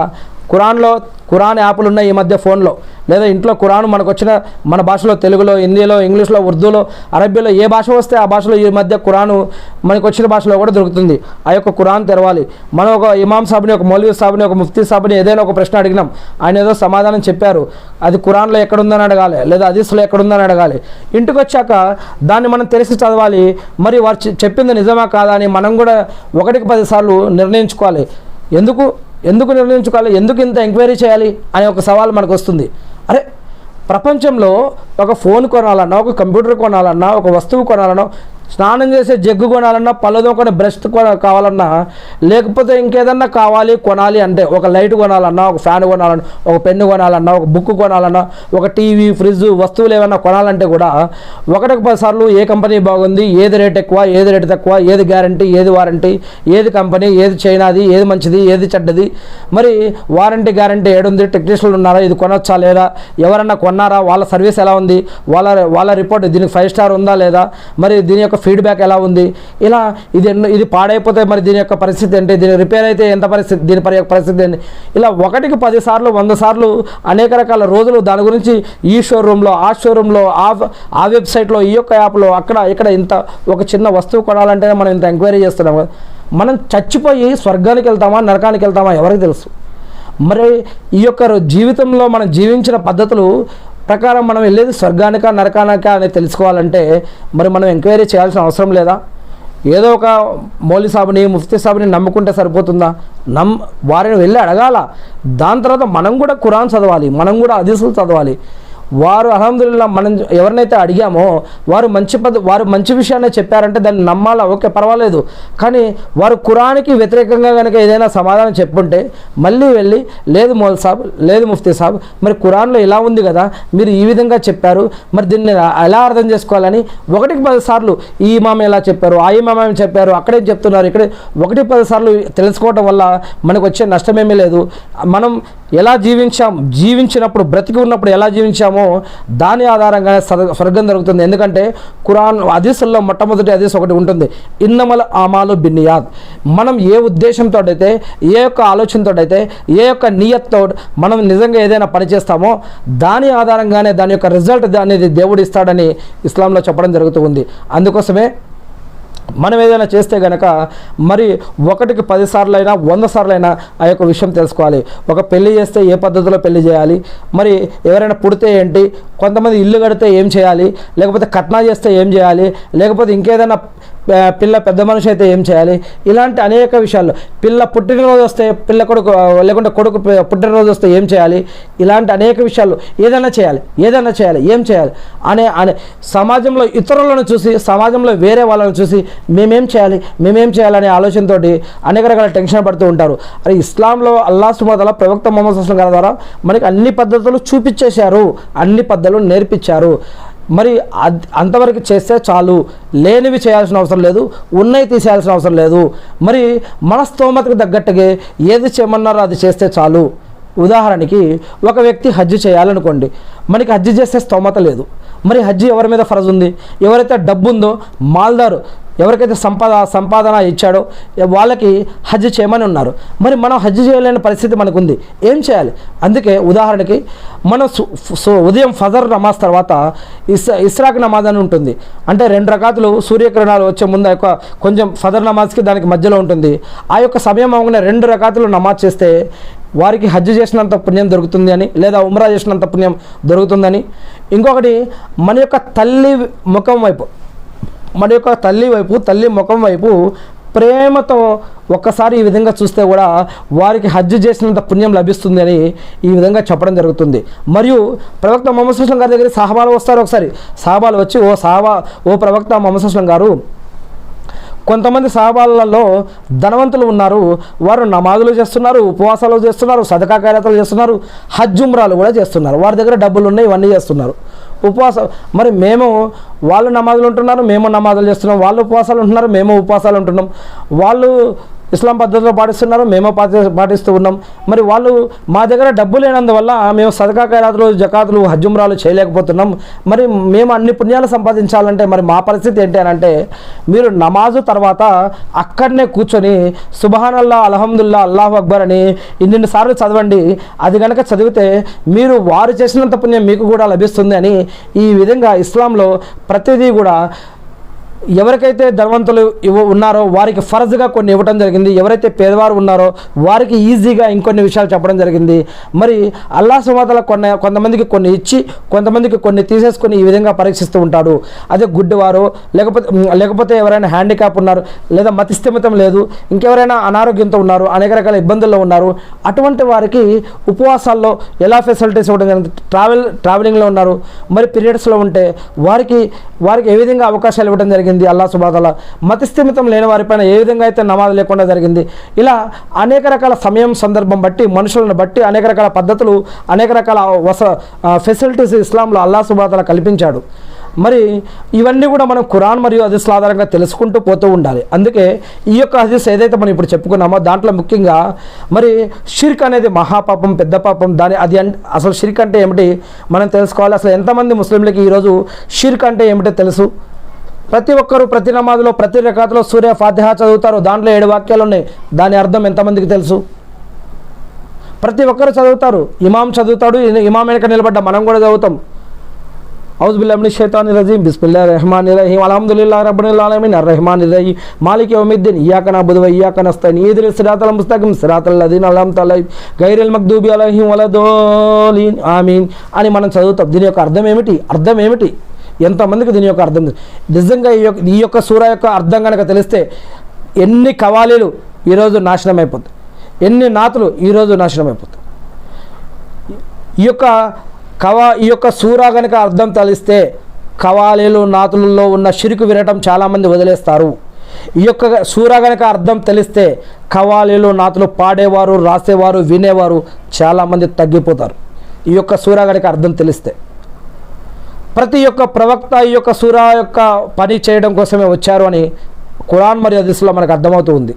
ఖురాన్ యాప్లు ఉన్నాయి ఈ మధ్య ఫోన్లో, లేదా ఇంట్లో ఖురాన్ మనకు వచ్చిన మన భాషలో, తెలుగులో, హిందీలో, ఇంగ్లీష్లో, ఉర్దూలో, అరబీలో ఏ భాష వస్తే ఆ భాషలో ఈ మధ్య ఖురాను మనకు వచ్చిన భాషలో కూడా దొరుకుతుంది. ఆ యొక్క ఖురాన్ తెరవాలి. మనం ఒక ఇమాం సాబ్ని, ఒక మౌలవీ సాబ్ని, ఒక ముఫ్తీ సాబ్ని ఏదైనా ఒక ప్రశ్న అడిగినాం, ఆయన ఏదో సమాధానం చెప్పారు, అది ఖురాన్లో ఎక్కడుందని అడగాలి, లేదా హదీస్లో ఎక్కడుందని అడగాలి. ఇంటికి వచ్చాక దాన్ని మనం తెలిసి చదవాలి. మరి వారు చెప్పింది నిజమా కాదా అని మనం కూడా 1కి 10 సార్లు నిర్ణయించుకోవాలి. ఎందుకు నిర్ణయించుకోవాలి, ఎందుకు ఇంత ఎంక్వైరీ చేయాలి అనే ఒక సవాల్ మనకు వస్తుంది. అరే, ప్రపంచంలో ఒక ఫోన్ కొనాలన్నా, ఒక కంప్యూటర్ కొనాలన్నా, ఒక వస్తువు కొనాలన్నా స్నానం చేసే జగ్గు కొనాలన్నా, పళ్ళదోకని బ్రష్ కావాలన్నా, లేకపోతే ఇంకేదన్నా కావాలి కొనాలి అంటే, ఒక లైట్ కొనాలన్నా, ఒక ఫ్యాన్ కొనాలన్నా, ఒక పెన్ను కొనాలన్నా, ఒక బుక్ కొనాలన్నా, ఒక టీవీ, ఫ్రిడ్జ్ వస్తువులు ఏమన్నా కొనాలంటే కూడా 1-10 సార్లు ఏ కంపెనీ బాగుంది, ఏది రేట్ ఎక్కువ, ఏది రేట్ తక్కువ, ఏది గ్యారంటీ, ఏది వారంటీ, ఏది కంపెనీ, ఏది చైనాది, ఏది మంచిది, ఏది చెడ్డది, మరి వారంటీ గ్యారంటీ ఏడుంది, టెక్నీషియన్లు ఉన్నారా, ఇది కొనొచ్చా లేదా, ఎవరన్నా కొన్నారా, వాళ్ళ సర్వీస్ ఎలా ఉంది, వాళ్ళ రిపోర్ట్ దీనికి 5 స్టార్ ఉందా లేదా, మరి దీని యొక్క ఫీడ్బ్యాక్ ఎలా ఉంది, ఇలా ఇది పాడైపోతే మరి దీని యొక్క పరిస్థితి ఏంటి, దీని రిపేర్ అయితే ఎంత పరిస్థితి, దీని పరిస్థితి ఏంటి, ఇలా 1-10 సార్లు 100 సార్లు అనేక రకాల రోజులు దాని గురించి ఈ షోరూంలో, ఆ షోరూంలో, ఆ వెబ్సైట్లో, ఈ యొక్క యాప్లో, అక్కడ ఇక్కడ ఇంత ఒక చిన్న వస్తువు కొనాలంటే మనం ఇంత ఎంక్వైరీ చేస్తున్నాం కదా. మనం చచ్చిపోయి స్వర్గానికి వెళ్తామా నరకానికి వెళ్తామా ఎవరికి తెలుసు. మరి ఈ యొక్క జీవితంలో మనం జీవించిన పద్ధతులు ప్రకారం మనం వెళ్ళేది స్వర్గానికా నరకానికా అని తెలుసుకోవాలంటే మరి మనం ఎంక్వైరీ చేయాల్సిన అవసరం లేదా? ఏదో ఒక మౌలి సాబుని, ముఫ్తీ సాబుని నమ్ముకుంటే సరిపోతుందా? వారిని వెళ్ళి అడగాల. దాని తర్వాత మనం కూడా ఖురాన్ చదవాలి, మనం కూడా హదీసులు చదవాలి. వారు అల్హమ్దులిల్లాహ్ మనం ఎవరినైతే అడిగామో వారు మంచి విషయాన్ని చెప్పారంటే దాన్ని నమ్మాలా, ఓకే పర్వాలేదు. కానీ వారు ఖురాన్కి వ్యతిరేకంగా కనుక ఏదైనా సమాధానం చెప్పుంటే మళ్ళీ వెళ్ళి, లేదు మౌల్ సాబ్, లేదు ముఫ్తీ సాబ్, మరి ఖురాన్లో ఇలా ఉంది కదా, మీరు ఈ విధంగా చెప్పారు, మరి దీన్ని ఎలా అర్థం చేసుకోవాలని 1-10 సార్లు ఈ ఇమాం ఎలా చెప్పారు, ఆ ఇమాం ఏం చెప్పారు, అక్కడేం చెప్తున్నారు, ఇక్కడే 1-10 సార్లు తెలుసుకోవటం వల్ల మనకు వచ్చే నష్టమేమీ లేదు. మనం ఎలా జీవించినప్పుడు, బ్రతికి ఉన్నప్పుడు ఎలా జీవించామో దాని ఆధారంగానే స్వర్గం జరుగుతుంది. ఎందుకంటే ఖురాన్ హదీసుల్లో మొట్టమొదటి హదీస్ ఒకటి ఉంటుంది, ఇన్నమల్ అమాలు బిన్నియాత్. మనం ఏ ఉద్దేశంతో అయితే, ఏ యొక్క ఆలోచనతో అయితే, ఏ యొక్క నియత్తో మనం నిజంగా ఏదైనా పని చేస్తామో దాని ఆధారంగానే దాని యొక్క రిజల్ట్ అనేది దేవుడు ఇస్తాడని ఇస్లాంలో చెప్పడం జరుగుతూ ఉంది. అందుకోసమే మనం ఏదైనా చేస్తే కనుక మరి 1-10 సార్లు అయినా 100 సార్లు అయినా ఆ యొక్క విషయం తెలుసుకోవాలి. ఒక పెళ్లి చేస్తే ఏ పద్ధతిలో పెళ్లి చేయాలి, మరి ఎవరైనా పుడితే ఏంటి, కొంతమంది ఇల్లు కడితే ఏం చేయాలి, లేకపోతే కట్నా చేస్తే ఏం చేయాలి, లేకపోతే ఇంకేదైనా పిల్ల పెద్ద మనిషి అయితే ఏం చేయాలి, ఇలాంటి అనేక విషయాలు, పిల్ల పుట్టినరోజు వస్తే పిల్ల కొడుకు లేకుంటే కొడుకు పుట్టినరోజు వస్తే ఏం చేయాలి, ఇలాంటి అనేక విషయాలు ఏదైనా చేయాలి ఏం చేయాలి అనే సమాజంలో ఇతరులను చూసి, సమాజంలో వేరే వాళ్ళని చూసి మేమేం చేయాలనే ఆలోచనతో అనేక రకాల టెన్షన్ పడుతూ ఉంటారు. అది ఇస్లాంలో అల్లాహ్ సుబ్హానహు వ తఆలా ప్రవక్త ముహమ్మద్ సల్లల్లాహు అలైహి వసల్లం ద్వారా మనకి అన్ని పద్ధతులు చూపించేశారు, అన్ని పద్ధతులు నేర్పించారు. మరి అంతవరకు చేస్తే చాలు, లేనివి చేయాల్సిన అవసరం లేదు, ఉన్నవి తీసేయాల్సిన అవసరం లేదు. మరి మన స్తోమతకు తగ్గట్టుగా ఏది చేయమన్నారో అది చేస్తే చాలు. ఉదాహరణకి ఒక వ్యక్తి హజ్ చేయాలనుకోండి, మనకి హజ్ చేసే స్తోమత లేదు, మరి హజ్ ఎవరి మీద ఫరజ్ ఉంది? ఎవరైతే డబ్బు ఉందో, మాల్దారు ఎవరికైతే సంపాదన ఇచ్చాడో వాళ్ళకి హజ్ చేయమని ఉన్నారు. మరి మనం హజ్ చేయలేని పరిస్థితి మనకు ఉంది, ఏం చేయాలి? అందుకే ఉదాహరణకి మనం ఉదయం ఫజర్ నమాజ్ తర్వాత ఇస్రాక్ నమాజ్ అని ఉంటుంది, అంటే 2 రకాతులు సూర్యకిరణాలు వచ్చే ముందు యొక్క కొంచెం ఫజర్ నమాజ్కి దానికి మధ్యలో ఉంటుంది. ఆ యొక్క సమయం అవగానే 2 రకాతులు నమాజ్ చేస్తే వారికి హజ్ చేసినంత పుణ్యం దొరుకుతుంది అని, లేదా ఉమ్రా చేసినంత పుణ్యం దొరుకుతుందని. ఇంకొకటి మన యొక్క తల్లి ముఖం వైపు, తల్లి ముఖం వైపు ప్రేమతో ఒక్కసారి ఈ విధంగా చూస్తే కూడా వారికి హజ్ చేసినంత పుణ్యం లభిస్తుంది అని ఈ విధంగా చెప్పడం జరుగుతుంది. మరియు ప్రవక్త ముహమ్మద్ సల్లల్లాహు అలైహి వసల్లం గారి దగ్గర సహాబాలు వస్తారు. ఒకసారి సహాబాలు వచ్చి, ఓ ప్రవక్త ముహమ్మద్ సల్లల్లాహు అలైహి వసల్లం గారు, కొంతమంది సహాబాలలో ధనవంతులు ఉన్నారు, వారు నమాజులు చేస్తున్నారు, ఉపవాసాలు చేస్తున్నారు, సదకా ఖైరాతులు చేస్తున్నారు, హజ్ ఉమ్రాలు కూడా చేస్తున్నారు, వారి దగ్గర డబ్బులు ఉన్నాయి, ఇవన్నీ చేస్తున్నారు. ఉపవాసం, మరి మేము వాళ్ళు నమాజులు ఉంటున్నారు, మేము నమాజులు చేస్తున్నాం, వాళ్ళు ఉపవాసాలు ఉంటున్నారు, మేము ఉపవాసాలు ఉంటున్నాం, వాళ్ళు ఇస్లాం పద్ధతిలో పాటిస్తున్నారు, మేము పాటిస్తూ ఉన్నాం. మరి వాళ్ళు మా దగ్గర డబ్బు లేనందువల్ల మేము సదకా ఖైరాతులు, జకాతులు, హజ్ ఉమ్రాలు చేయలేకపోతున్నాం. మరి మేము అన్ని పుణ్యాలు సంపాదించాలంటే మరి మా పరిస్థితి ఏంటి అని అంటే, మీరు నమాజు తర్వాత అక్కడనే కూర్చొని సుబ్హానల్లాహ్, అల్హమ్దులిల్లాహ్, అల్లాహు అక్బర్ అని ఇన్ని సార్లు చదవండి. అది కనుక చదివితే మీరు వారు చేసినంత పుణ్యం మీకు కూడా లభిస్తుంది అని ఈ విధంగా ఇస్లాంలో ప్రతిదీ కూడా ఎవరికైతే ధనవంతులు ఉన్నారో వారికి ఫరజ్గా కొన్ని ఇవ్వడం జరిగింది, ఎవరైతే పేదవారు ఉన్నారో వారికి ఈజీగా ఇంకొన్ని విషయాలు చెప్పడం జరిగింది. మరి అల్లాహ్ సుబ్హానహు వ తఆలా కొంతమందికి కొన్ని ఇచ్చి కొంతమందికి కొన్ని తీసేసుకొని ఈ విధంగా పరీక్షిస్తూ ఉంటాడు. అదే గుడ్డివారు, లేకపోతే ఎవరైనా హ్యాండిక్యాప్ ఉన్నారు, లేదా మతిస్థిమితం లేదు, ఇంకెవరైనా అనారోగ్యంతో ఉన్నారు, అనేక రకాల ఇబ్బందుల్లో ఉన్నారు, అటువంటి వారికి ఉపవాసాల్లో ఎలా ఫెసిలిటీస్ ఇవ్వడం జరిగింది. ట్రావెలింగ్లో ఉన్నారు, మరి పీరియడ్స్లో ఉంటే వారికి ఏ విధంగా అవకాశాలు ఇవ్వడం జరిగింది. జరిగింది, అల్లాహ్ సుబ్హానహు వ తఆలా మతిస్థిమితం లేని వారిపైన ఏ విధంగా అయితే నమాజ్ లేకుండా జరిగింది. ఇలా అనేక రకాల సమయం సందర్భం బట్టి మనుషులను బట్టి అనేక రకాల పద్ధతులు, అనేక రకాల ఫెసిలిటీస్ ఇస్లాంలో అల్లాహ్ సుబ్హానహు వ తఆలా కల్పించాడు. మరి ఇవన్నీ కూడా మనం ఖురాన్ మరియు హదీస్ల ఆధారంగా తెలుసుకుంటూ పోతూ ఉండాలి. అందుకే ఈ యొక్క హదీస్ ఏదైతే మనం ఇప్పుడు చెప్పుకున్నామో దాంట్లో ముఖ్యంగా మరి షిర్క్ అనేది మహాపాపం, పెద్ద పాపం. అసలు షిర్క్ అంటే ఏమిటి మనం తెలుసుకోవాలి. అసలు ఎంతమంది ముస్లింలకి ఈరోజు షిర్క్ అంటే ఏమిటో తెలుసు? ప్రతి ఒక్కరూ ప్రతి నమాజ్లో ప్రతి రకాతులో సూర్య ఫాతిహా చదువుతారు. దాంట్లో 7 వాక్యాలు ఉన్నాయి. దాని అర్థం ఎంతమందికి తెలుసు? ప్రతి ఒక్కరు చదువుతారు. ఇమాం చదువుతాడు, ఇమాం వెనక నిలబడ్డ మనం కూడా చదువుతాం. ఔజు బిల్లాహి మినష్ షైతానిర్ రజీమ్ బిస్మిల్లాహిర్ రహమానిర్ రహీం అల్హమ్దులిల్లాహి రబ్బిల్ ఆలమీన్ అర్రహమానిర్ రహీం మాలికి యౌమిద్దీన్ ఇయ్యాక నఅబుదు వ ఇయ్యాక నస్తഈన్ ఇహ్దినస్ సిరాతల్ ముస్తఖీమ్ సిరాతల్ లదీన అన్అమ్త అలైహిం గైరిల్ మగ్దూబి అలైహిం వలద్దోలీన్ ఆమీన్ అని మనం చదువుతాం. దీని యొక్క అర్థం ఏమిటి? ఎంతమందికి దీని యొక్క అర్థం? నిజంగా ఈ యొక్క సూరా యొక్క అర్థం కనుక తెలిస్తే ఎన్ని కవాలీలు ఈరోజు నాశనం అయిపోతాయి, ఎన్ని నాతులు ఈరోజు నాశనం అయిపోతాయి. ఈ యొక్క సూరా కనుక అర్థం తెలిస్తే కవాలీలు నాతులలో ఉన్న షిరుకు వినటం చాలామంది వదిలేస్తారు. ఈ యొక్క సూరా కనుక అర్థం తెలిస్తే కవాలీలు నాతులు పాడేవారు, రాసేవారు, వినేవారు చాలామంది తగ్గిపోతారు. ఈ యొక్క సూరా కనుక అర్థం తెలిస్తే ప్రతి ఒక్క ప్రవక్త ఈ యొక్క సూరా యొక్క పని చేయడం కోసమే వచ్చారు అని ఖురాన్ మరియు హదీస్లో మనకు అర్థమవుతూ ఉంది.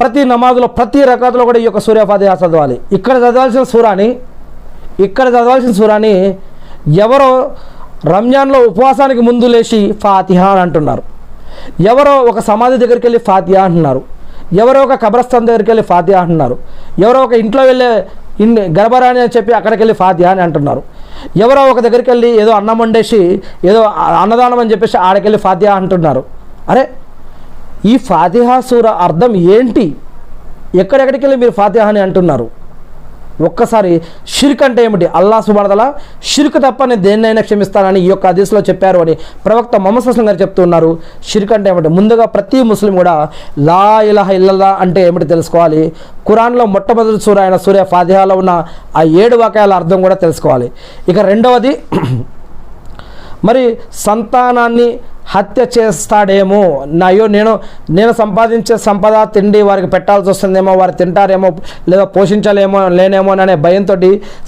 ప్రతి నమాజ్లో ప్రతి రకాతులో కూడా ఈ యొక్క సూర్య ఫాతిహా చదవాలి. ఇక్కడ చదవాల్సిన సూరాని ఎవరో రంజాన్లో ఉపవాసానికి ముందు లేచి ఫాతిహా అని అంటున్నారు, ఎవరో ఒక సమాధి దగ్గరికి వెళ్ళి ఫాతిహా అంటున్నారు, ఎవరో ఒక కబ్రస్థాన్ దగ్గరికి వెళ్ళి ఫాతిహా అంటున్నారు, ఎవరో ఒక ఇంట్లో వెళ్ళే గర్భరాణి అని చెప్పి అక్కడికి వెళ్ళి ఫాతిహా అని అంటున్నారు, ఎవరో ఒక దగ్గరికి వెళ్ళి ఏదో అన్నం వండేసి ఏదో అన్నదానం అని చెప్పేసి ఆడకెళ్ళి ఫాతిహా అంటున్నారు. అరే ఈ ఫాతిహా సూర అర్థం ఏంటి? ఎక్కడెక్కడికి వెళ్ళి మీరు ఫాతిహా అని అంటున్నారు? ఒక్కసారి షిర్క్ అంటే ఏమిటి? అల్లాహ్ సుబ్హానహు వ తఆలా షిర్క్ తప్ప నేను దేన్నైనా క్షమిస్తానని ఈ యొక్క హదీస్లో చెప్పారు అని ప్రవక్త ముహమ్మద్ సల్లల్లాహు అలైహి వసల్లం గారు చెప్తున్నారు. షిర్క్ అంటే ఏమిటి? ముందుగా ప్రతి ముస్లిం కూడా లా ఇలాహ ఇల్లల్లాహ్ అంటే ఏమిటి తెలుసుకోవాలి. ఖురాన్లో మొట్టమొదటి సూర అయిన సూర్య ఫాతిహాలో ఉన్న ఆ 7 వాక్యాల అర్థం కూడా తెలుసుకోవాలి. ఇక రెండవది మరి సంతానాన్ని హత్య చేస్తాడేమో, నేను సంపాదించే సంపద తిండి వారికి పెట్టాల్సి వస్తుందేమో, వారు తింటారేమో లేదా లేనేమో అనే భయంతో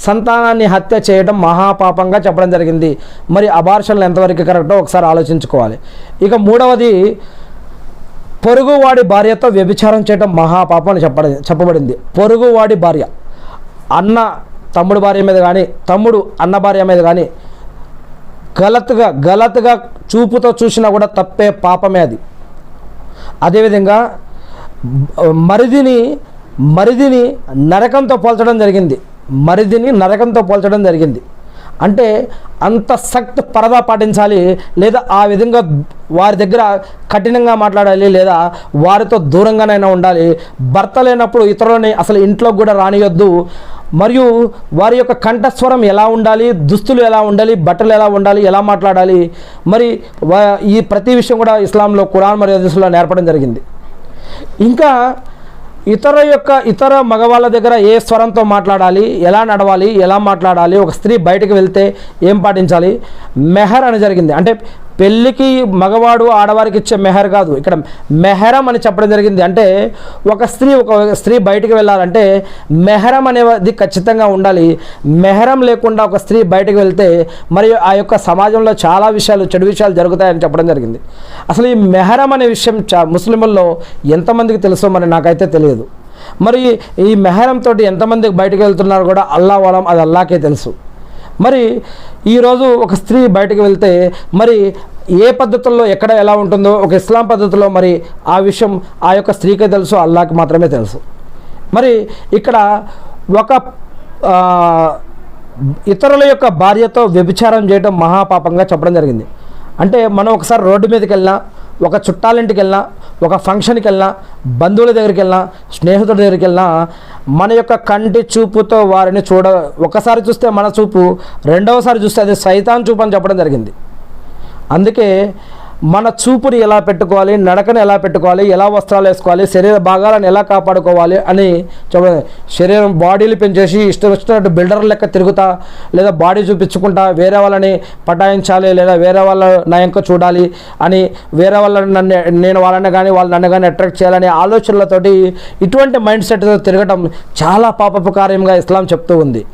సంతానాన్ని హత్య చేయడం మహాపాపంగా చెప్పడం జరిగింది. మరి అబార్షన్లు ఎంతవరకు కరెక్టో ఒకసారి ఆలోచించుకోవాలి. ఇక మూడవది పొరుగువాడి భార్యతో వ్యభిచారం చేయడం మహాపాపం అని చెప్పబడింది. పొరుగువాడి భార్య, అన్న తమ్ముడు భార్య మీద కానీ, తమ్ముడు అన్న భార్య మీద కానీ గలత్గా చూపుతో చూసినా కూడా తప్పే, పాపమే అది. అదేవిధంగా మరిదిని నరకంతో పోల్చడం జరిగింది. అంటే అంత సఖ్త్ పరదా పాటించాలి, లేదా ఆ విధంగా వారి దగ్గర కఠినంగా మాట్లాడాలి, లేదా వారితో దూరంగానైనా ఉండాలి. భర్త లేనప్పుడు ఇతరులని అసలు ఇంట్లోకి కూడా రానియొద్దు. మరియు వారి యొక్క కంఠస్వరం ఎలా ఉండాలి, దుస్తులు ఎలా ఉండాలి, బట్టలు ఎలా ఉండాలి, ఎలా మాట్లాడాలి, మరి ఈ ప్రతి విషయం కూడా ఇస్లాంలో ఖురాన్ మరియు హదీస్లో నేర్పడం జరిగింది. ఇంకా ఇతర మగవాళ్ళ దగ్గర ఏ స్వరంతో మాట్లాడాలి, ఎలా నడవాలి, ఎలా మాట్లాడాలి, ఒక స్త్రీ బయటకు వెళ్తే ఏం పాటించాలి, మెహర్ అని జరిగింది. అంటే పెళ్ళికి మగవాడు ఆడవారికి ఇచ్చే మెహర్ కాదు, ఇక్కడ మెహరం అని చెప్పడం జరిగింది. అంటే ఒక స్త్రీ బయటికి వెళ్ళాలంటే మెహరం అనేది ఖచ్చితంగా ఉండాలి. మెహరం లేకుండా ఒక స్త్రీ బయటకు వెళ్తే మరియు ఆ యొక్క సమాజంలో చాలా చెడు విషయాలు జరుగుతాయని చెప్పడం జరిగింది. అసలు ఈ మెహరం అనే విషయం ముస్లింల్లో ఎంతమందికి తెలుసో మరి నాకైతే తెలియదు. మరి ఈ మెహరంతో ఎంతమందికి బయటకు వెళ్తున్నారు కూడా అల్లాహ్ వలం, అది అల్లాహకే తెలుసు. మరి ఈరోజు ఒక స్త్రీ బయటకు వెళ్తే మరి ఏ పద్ధతుల్లో ఎక్కడ ఎలా ఉంటుందో ఒక ఇస్లాం పద్ధతిలో మరి ఆ విషయం ఆ యొక్క స్త్రీకే తెలుసు, అల్లాహ్కి మాత్రమే తెలుసు. మరి ఇక్కడ ఒక ఇతరుల యొక్క భార్యతో వ్యభిచారం చేయడం మహాపాపంగా చెప్పడం జరిగింది. అంటే మనం ఒకసారి రోడ్డు మీదకి వెళ్ళినా, ఒక చుట్టాలింటికి వెళ్ళినా, ఒక ఫంక్షన్కి వెళ్ళినా, బంధువుల దగ్గరికి వెళ్ళినా, స్నేహితుల దగ్గరికి వెళ్ళినా మన యొక్క కంటి చూపుతో వారిని ఒకసారి చూస్తే మన చూపు, రెండవసారి చూస్తే అది సైతాన్ చూపు అని చెప్పడం జరిగింది. అందుకే మన చూపుని ఎలా పెట్టుకోవాలి, నడకను ఎలా పెట్టుకోవాలి, ఎలా వస్త్రాలు వేసుకోవాలి, శరీర భాగాలను ఎలా కాపాడుకోవాలి అని చెప్పండి. శరీరం బాడీలు పెంచేసి ఇష్టం వచ్చినట్టు బిల్డర్ లెక్క తిరుగుతా, లేదా బాడీ చూపించుకుంటా వేరే వాళ్ళని పటాయించాలి, లేదా వేరే వాళ్ళ నయంక చూడాలి అని వేరే వాళ్ళని నేను వాళ్ళని కానీ వాళ్ళు నన్ను కానీ అట్రాక్ట్ చేయాలనే ఆలోచనలతోటి ఇటువంటి మైండ్ సెట్తో తిరగటం చాలా పాపపు కార్యంగా ఇస్లాం చెప్తూ ఉంది.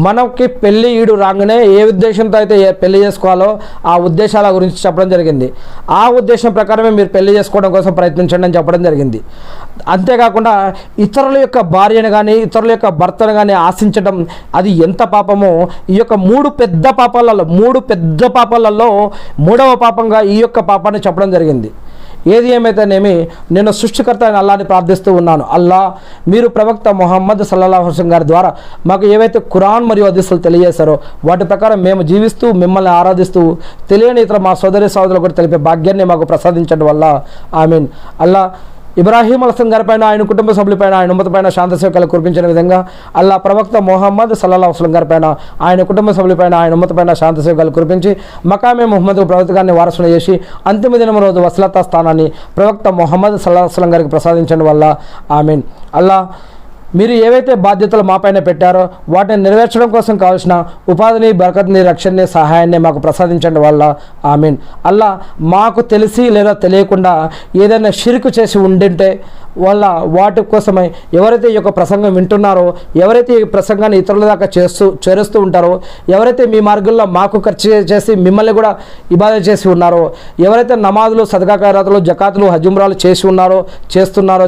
మనకి పెళ్ళి ఈడు రాగానే ఏ ఉద్దేశంతో అయితే పెళ్లి చేసుకోవాలో ఆ ఉద్దేశాల గురించి చెప్పడం జరిగింది. ఆ ఉద్దేశం ప్రకారమే మీరు పెళ్లి చేసుకోవడం కోసం ప్రయత్నించండి అని చెప్పడం జరిగింది. అంతేకాకుండా ఇతరుల యొక్క భార్యను కానీ ఇతరుల యొక్క భర్తను కానీ ఆశించడం అది ఎంత పాపమో ఈ యొక్క మూడు పెద్ద పాపాలలో మూడవ పాపంగా ఈ యొక్క పాపాన్ని చెప్పడం జరిగింది. ఏది ఏమైతేనేమి నేను సృష్టికర్త అయిన అల్లాని ప్రార్థిస్తూ ఉన్నాను. అల్లా, మీరు ప్రవక్త మొహమ్మద్ సల్లల్లాహు అలైహి వసల్లం గారి ద్వారా మాకు ఏవైతే ఖురాన్ మరియు హదీసులు తెలియజేశారో వాటి ప్రకారం మేము జీవిస్తూ మిమ్మల్ని ఆరాధిస్తూ తెలియని ఇతర మా సోదరులకు కూడా తెలిపే భాగ్యాన్ని మాకు ప్రసాదించడం వల్ల ఆమీన్. అల్లా, ఇబ్రాహీం అలైహిస్సలాం గారిపైన ఆయన కుటుంబ సభ్యులపైన ఆయన ఉమ్మతపైన శాంతి సేవకాలు కురిపించిన విధంగా అల్లా ప్రవక్త మొహమ్మద్ సల్లల్లాహు అలైహి వసల్లం గారిపైన ఆయన కుటుంబ సభ్యులపైన ఆయన ఉమ్మతపైన శాంతి సేవకాలు కురిపించి మకామే ముహమ్మద్ ప్రవక్త గారిని వారసును చేసి అంతిమ దినం రోజు వసలతా స్థానాన్ని ప్రవక్త మొహమ్మద్ సల్లల్లాహు అలైహి వసల్లం గారికి ప్రసాదించడం వల్ల ఆమీన్. అల్లా, మీరు ఏవైతే బాధ్యతలు మాపైన పెట్టారో వాటిని నెరవేర్చడం కోసం కావాల్సిన ఉపాధిని, బరకత్ని, రక్షణని, సహాయాన్ని మాకు ప్రసాదించండి వల్ల ఆమీన్. అల్లా, మాకు తెలిసి లేదా తెలియకుండా ఏదైనా షిర్కు చేసి ఉండింటే వాళ్ళ వాటి కోసమై ఎవరైతే ఈ యొక్క ప్రసంగం వింటున్నారో, ఎవరైతే ఈ ప్రసంగాన్ని ఇతరుల దాకా చేరుస్తూ ఉంటారో, ఎవరైతే మీ మార్గంలో మాకు ఖర్చు చేసి మిమ్మల్ని కూడా ఇబాదత్ చేసి ఉన్నారో, ఎవరైతే నమాజులు, సదకా ఖైరాతులు, జకాతులు, హజ్జుమ్రాలు చేసి ఉన్నారో, చేస్తున్నారో,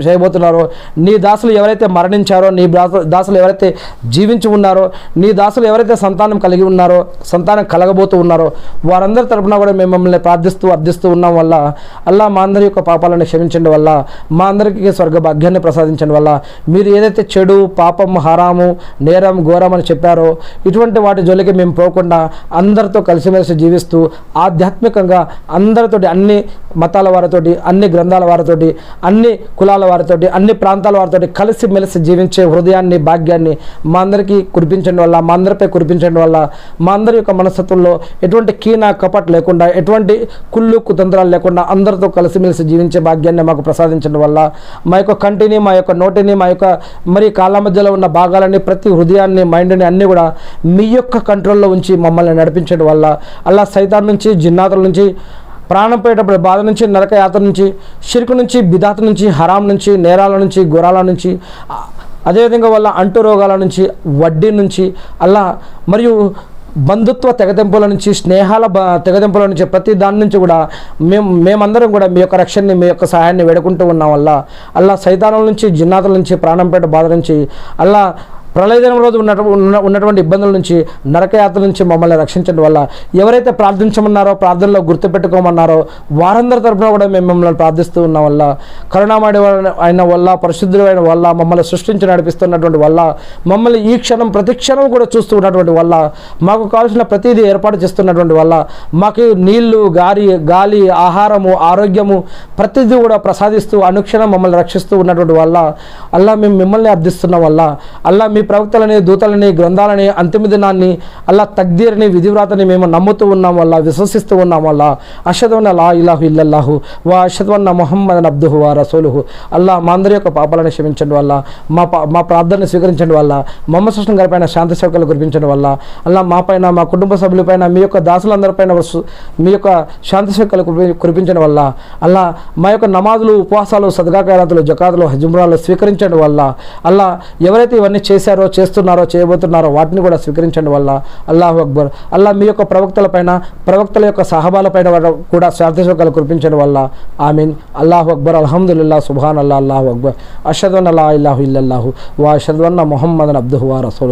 చేయబోతున్నారో, నీ దాసులు ఎవరైతే మరణించారో, నీ దాసులు ఎవరైతే జీవించి ఉన్నారో, నీ దాసులు ఎవరైతే సంతానం కలిగి ఉన్నారో, సంతానం కలగబోతూ ఉన్నారో వారందరి తరపున కూడా మేము మిమ్మల్ని ప్రార్థిస్తూ అర్థిస్తూ ఉన్నాం వల్ల అల్లా మా అందరి యొక్క పాపాలను క్షమించండి వల్ల, మా అందరికీ స్వర్గ భాగ్యాన్ని ప్రసాదించండి వల్ల, మీరు ఏదైతే చెడు, పాపం, హరాము, నేరం, ఘోరం అని చెప్పారో ఇటువంటి వాటి జోలికి మేము పోకుండా అందరితో కలిసిమెలిసి జీవిస్తూ ఆధ్యాత్మికంగా అందరితోటి, అన్ని మతాల వారితోటి, అన్ని గ్రంథాల వారితోటి, అన్ని కులాల వారితోటి, అన్ని ప్రాంతాల వారితోటి కలిసిమెలిసి జీవించే హృదయాన్ని, భాగ్యాన్ని మా అందరికీ కురిపించండి వల్ల, మా అందరిపై కురిపించండి వల్ల, మా అందరి యొక్క మనస్తత్వంలో ఎటువంటి కీన కపట్ లేకుండా, ఎటువంటి కుళ్ళు కుతంత్రాలు లేకుండా అందరితో కలిసిమెలిసి జీవించే భాగ్యాన్ని మాకు ప్రసాదించడం వల్ల, మా యొక్క కంటిని, మా యొక్క నోటిని, మా యొక్క మరి కాళ్ళ మధ్యలో ఉన్న భాగాలని, ప్రతి హృదయాన్ని, మైండ్ని అన్నీ కూడా మీ యొక్క కంట్రోల్లో ఉంచి మమ్మల్ని నడిపించడం వల్ల అల్లా సైతాన్ నుంచి, జిన్నాతుల నుంచి, ప్రాణం పోయేటప్పుడు బాధ నుంచి, నరక యాత్ర నుంచి, షిర్కు నుంచి, బిదాత్ నుంచి, హరాం నుంచి, నేరాల నుంచి, గురాల నుంచి, అదేవిధంగా వల్ల అంటు రోగాల నుంచి, వడ్డీ నుంచి అల్లా మరియు బంధుత్వ తెగదెంపుల నుంచి, స్నేహాల తెగదెంపుల నుంచి, ప్రతి దాని నుంచి కూడా మేమందరం కూడా మీ యొక్క రక్షణని, మీ యొక్క సహాయాన్ని వేడుకుంటూ ఉన్నాం వల్ల అల్లా సైతానుల నుంచి, జిన్నాతుల నుంచి, ప్రాణంపేట బాధ నుంచి, అల్లా ప్రళయదినం రోజు ఉన్నటువంటి ఇబ్బందుల నుంచి, నరకయాత్ర నుంచి మమ్మల్ని రక్షించడం వల్ల ఎవరైతే ప్రార్థించమన్నారో, ప్రార్థనలో గుర్తుపెట్టుకోమన్నారో వారందరి తరఫున కూడా మేము మిమ్మల్ని ప్రార్థిస్తూ ఉన్నాం వల్ల, కరుణామయుడు అయిన వల్ల, పరిశుద్ధుడు అయిన వల్ల, మమ్మల్ని సృష్టించి నడిపిస్తున్నటువంటి వల్ల, మమ్మల్ని ఈ క్షణం ప్రతి క్షణం కూడా చూస్తూ ఉన్నటువంటి వల్ల, మాకు కావాల్సిన ప్రతిదీ ఏర్పాటు చేస్తున్నటువంటి వల్ల, మాకు నీళ్లు, గాలి, ఆహారము, ఆరోగ్యము ప్రతిదీ కూడా ప్రసాదిస్తూ అనుక్షణం మమ్మల్ని రక్షిస్తూ ఉన్నటువంటి వల్ల అల్లా మేము మిమ్మల్ని అర్థిస్తున్నాం వల్ల అల్లా మీ ప్రవక్తలని, దూతలని, గ్రంథాలని, అంతిమ దినాన్ని, అల్లా తక్దీర్ని, విధివ్రాతని మేము నమ్ముతూ ఉన్నాం వల్ల, విశ్వసిస్తూ ఉన్నాం వల్ల, అషహదు అన్న లా ఇలాహు ఇల్లల్లాహు వా అషహదు అన్న ముహమ్మదన్ అబ్దుహు వా రసూలుహు. అల్లా మా అందరి యొక్క పాపాలను క్షమించండి వల్ల, మా ప్రార్థనను స్వీకరించండి వల్ల, మొహమ్మద్ సుల్తాన్ గారి పైన శాంతి సేవకులు కురిపించండి వల్ల అల్లా మా పైన, మా కుటుంబ సభ్యులపైన, మీ యొక్క దాసులందరిపైన మీ యొక్క శాంతి సేవకులు కురిపించడం వల్ల అల్లా మా యొక్క నమాజులు, ఉపవాసాలు, సదకా ఖైరాతులు, జకాతులు, హజ్జుమ్రాలు స్వీకరించడం వల్ల అల్లా ఎవరైతే ఇవన్నీ చేశారో, చేస్తున్నారో, చేయబోతున్నారో వాటిని కూడా స్వీకరించండి వల్ల అల్లాహు అక్బర్. అల్లా మీ యొక్క ప్రవక్తలపైన, ప్రవక్తల యొక్క సహబాలపైన కూడా శాంతి సేవకాలు కురిపించడం వల్ల ఆమీన్. అల్లాహు అక్బర్, అల్హమ్దులిల్లాహ్, సుబ్హానల్లాహ్, అల్లాహు అక్బర్, అషహదు అన్న లా ఇలాహు ఇల్లల్లాహు వా అషహదు అన్న ముహమ్మదన్ అబ్దుహు వా రసూలుహు.